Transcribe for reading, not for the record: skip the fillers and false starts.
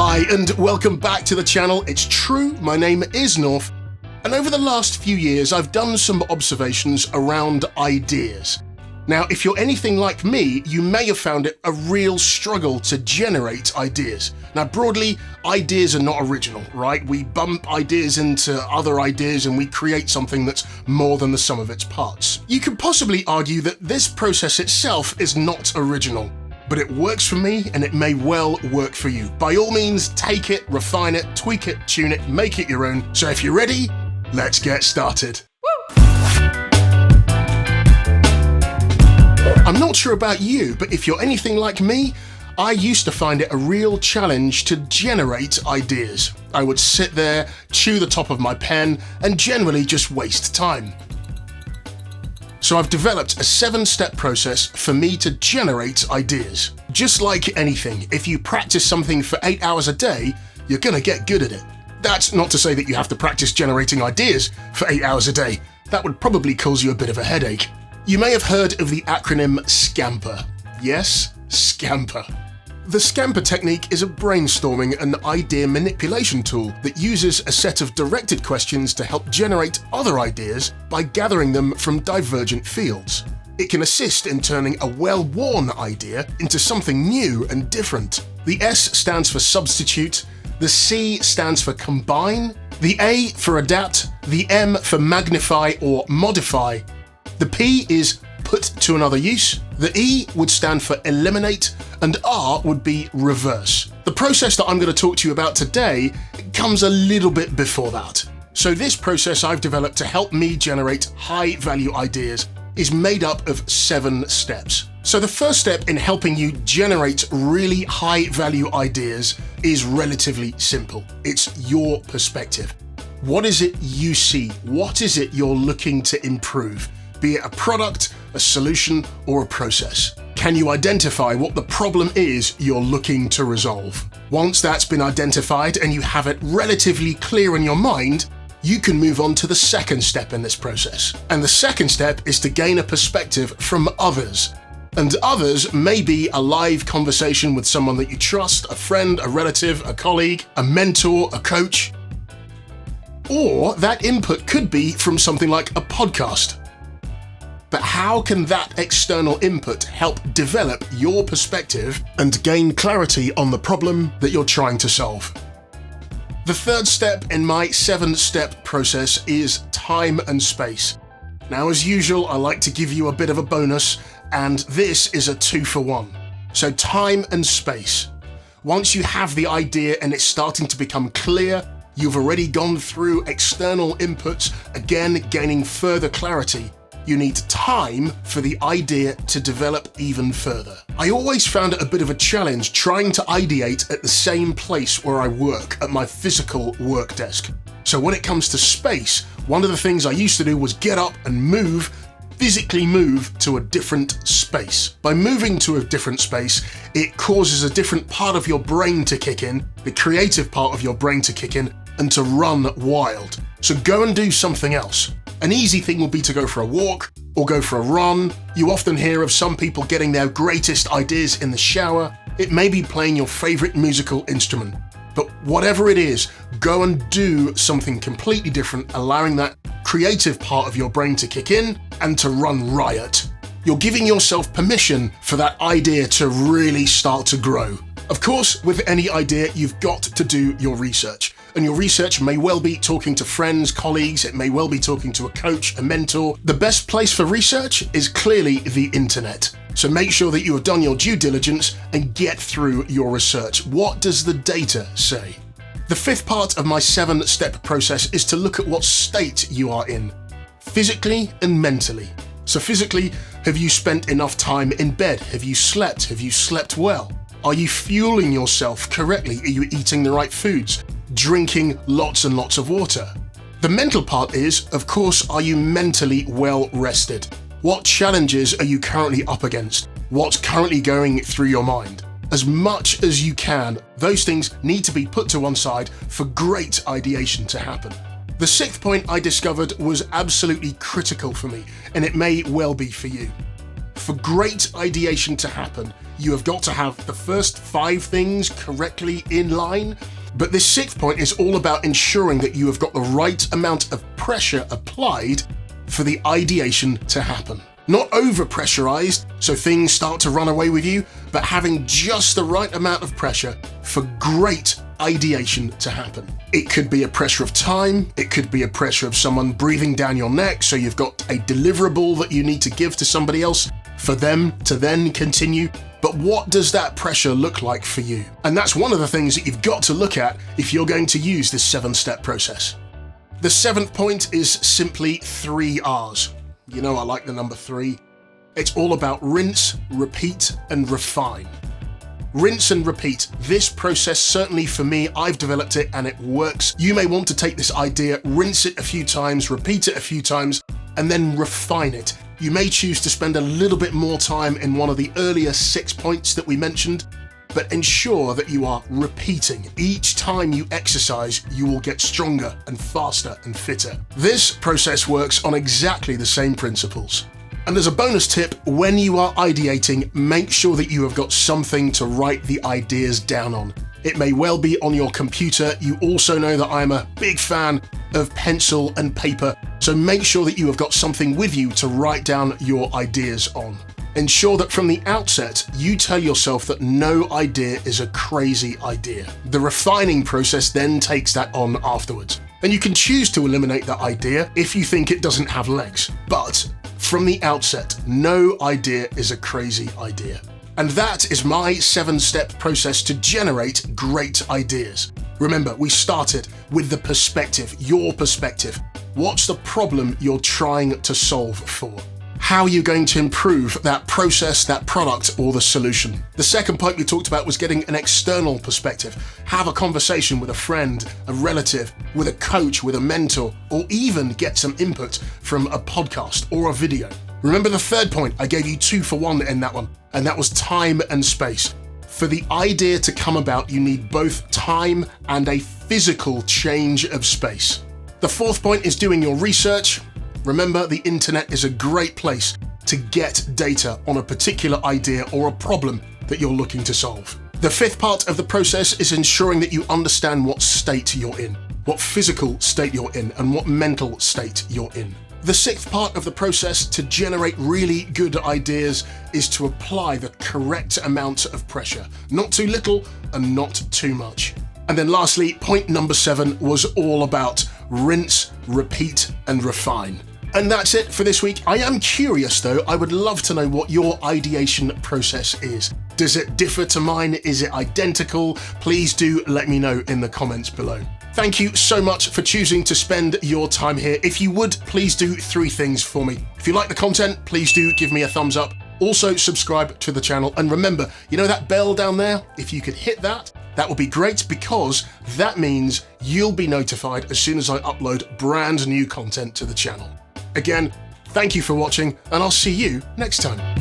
Hi and welcome back to the channel. It's true, my name is Norf, and over the last few years I've done some observations around ideas. Now, if you're anything like me, you may have found it a real struggle to generate ideas. Now, broadly, ideas are not original, right? We bump ideas into other ideas and we create something that's more than the sum of its parts. You could possibly argue that this process itself is not original, but it works for me and it may well work for you. By all means, take it, refine it, tweak it, tune it, make it your own. So if you're ready, let's get started. I'm not sure about you, but if you're anything like me, I used to find it a real challenge to generate ideas. I would sit there, chew the top of my pen, and generally just waste time. So I've developed a 7-step process for me to generate ideas. Just like anything, if you practice something for 8 hours a day, you're gonna get good at it. That's not to say that you have to practice generating ideas for 8 hours a day. That would probably cause you a bit of a headache. You may have heard of the acronym S.C.A.M.P.E.R. Yes, S.C.A.M.P.E.R. The S.C.A.M.P.E.R technique is a brainstorming and idea manipulation tool that uses a set of directed questions to help generate other ideas by gathering them from divergent fields. It can assist in turning a well-worn idea into something new and different. The S stands for substitute, the C stands for combine, the A for adapt, the M for magnify or modify, the P is put to another use, the E would stand for eliminate, and R would be reverse. The process that I'm going to talk to you about today comes a little bit before that. So this process I've developed to help me generate high-value ideas is made up of 7 steps. So the first step in helping you generate really high-value ideas is relatively simple. It's your perspective. What is it you see? What is it you're looking to improve? Be it a product, a solution, or a process. Can you identify what the problem is you're looking to resolve? Once that's been identified and you have it relatively clear in your mind, you can move on to the second step in this process. And the second step is to gain a perspective from others. And others may be a live conversation with someone that you trust, a friend, a relative, a colleague, a mentor, a coach. Or that input could be from something like a podcast. But how can that external input help develop your perspective and gain clarity on the problem that you're trying to solve? The third step in my 7-step process is time and space. Now, as usual, I like to give you a bit of a bonus, and this is a 2-for-1. So time and space. Once you have the idea and it's starting to become clear, you've already gone through external inputs, again gaining further clarity. You need time for the idea to develop even further. I always found it a bit of a challenge trying to ideate at the same place where I work, at my physical work desk. So when it comes to space, one of the things I used to do was get up and physically move to a different space. By moving to a different space, it causes a different part of your brain to kick in, the creative part of your brain to kick in, and to run wild. So go and do something else. An easy thing will be to go for a walk or go for a run. You often hear of some people getting their greatest ideas in the shower. It may be playing your favorite musical instrument. But whatever it is, go and do something completely different, allowing that creative part of your brain to kick in and to run riot. You're giving yourself permission for that idea to really start to grow. Of course, with any idea, you've got to do your research. And your research may well be talking to friends, colleagues, it may well be talking to a coach, a mentor. The best place for research is clearly the internet. So make sure that you have done your due diligence and get through your research. What does the data say? The 5th part of my 7-step process is to look at what state you are in, physically and mentally. So physically, have you spent enough time in bed? Have you slept? Have you slept well? Are you fueling yourself correctly? Are you eating the right foods? Drinking lots and lots of water? The mental part is, of course, are you mentally well rested? What challenges are you currently up against? What's currently going through your mind? As much as you can, those things need to be put to one side for great ideation to happen. The 6th point I discovered was absolutely critical for me, and it may well be for you. For great ideation to happen, you have got to have the first 5 things correctly in line. But this 6th point is all about ensuring that you have got the right amount of pressure applied for the ideation to happen. Not over-pressurized, so things start to run away with you, but having just the right amount of pressure for great ideation to happen. It could be a pressure of time, it could be a pressure of someone breathing down your neck, so you've got a deliverable that you need to give to somebody else for them to then continue. But what does that pressure look like for you? And that's one of the things that you've got to look at if you're going to use this 7-step process. The 7th point is simply 3 R's. You know I like the number 3. It's all about rinse, repeat, and refine. Rinse and repeat. This process, certainly for me, I've developed it and it works. You may want to take this idea, rinse it a few times, repeat it a few times, and then refine it. You may choose to spend a little bit more time in one of the earlier 6 points that we mentioned, but ensure that you are repeating. Each time you exercise, you will get stronger and faster and fitter. This process works on exactly the same principles. And as a bonus tip, when you are ideating, make sure that you have got something to write the ideas down on. It may well be on your computer. You also know that I'm a big fan of pencil and paper, so make sure that you have got something with you to write down your ideas on. Ensure that from the outset, you tell yourself that no idea is a crazy idea. The refining process then takes that on afterwards. And you can choose to eliminate that idea if you think it doesn't have legs. But from the outset, no idea is a crazy idea. And that is my 7-step process to generate great ideas. Remember, we started with the perspective, your perspective. What's the problem you're trying to solve for? How are you going to improve that process, that product, or the solution? The 2nd point we talked about was getting an external perspective. Have a conversation with a friend, a relative, with a coach, with a mentor, or even get some input from a podcast or a video. Remember the 3rd point? I gave you 2 for 1 in that one, and that was time and space. For the idea to come about, you need both time and a physical change of space. The 4th point is doing your research. Remember, the internet is a great place to get data on a particular idea or a problem that you're looking to solve. The 5th part of the process is ensuring that you understand what state you're in, what physical state you're in, and what mental state you're in. The 6th part of the process to generate really good ideas is to apply the correct amount of pressure, not too little and not too much. And then lastly, point number 7 was all about rinse, repeat, and refine. And that's it for this week. I am curious though, I would love to know what your ideation process is. Does it differ to mine? Is it identical? Please do let me know in the comments below. Thank you so much for choosing to spend your time here. If you would, please do 3 things for me. If you like the content, please do give me a thumbs up. Also subscribe to the channel. And remember, you know that bell down there? If you could hit that, that would be great because that means you'll be notified as soon as I upload brand new content to the channel. Again, thank you for watching and I'll see you next time.